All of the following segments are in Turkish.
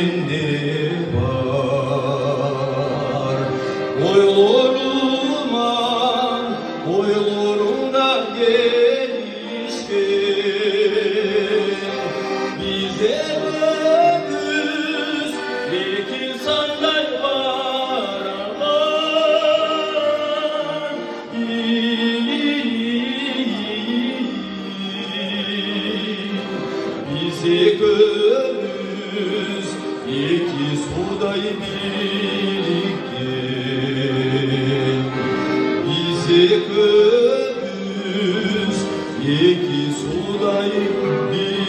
şimdi var. Oylarına gelişkin bize ömüz bir insanlar var aman. Bizi gömüz iki suday birikkin. Bizi gömüz iki suday birikkin.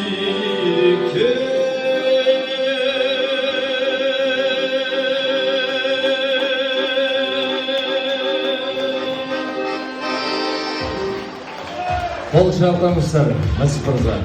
Bol şartlar Mustafa. Nasip olacak.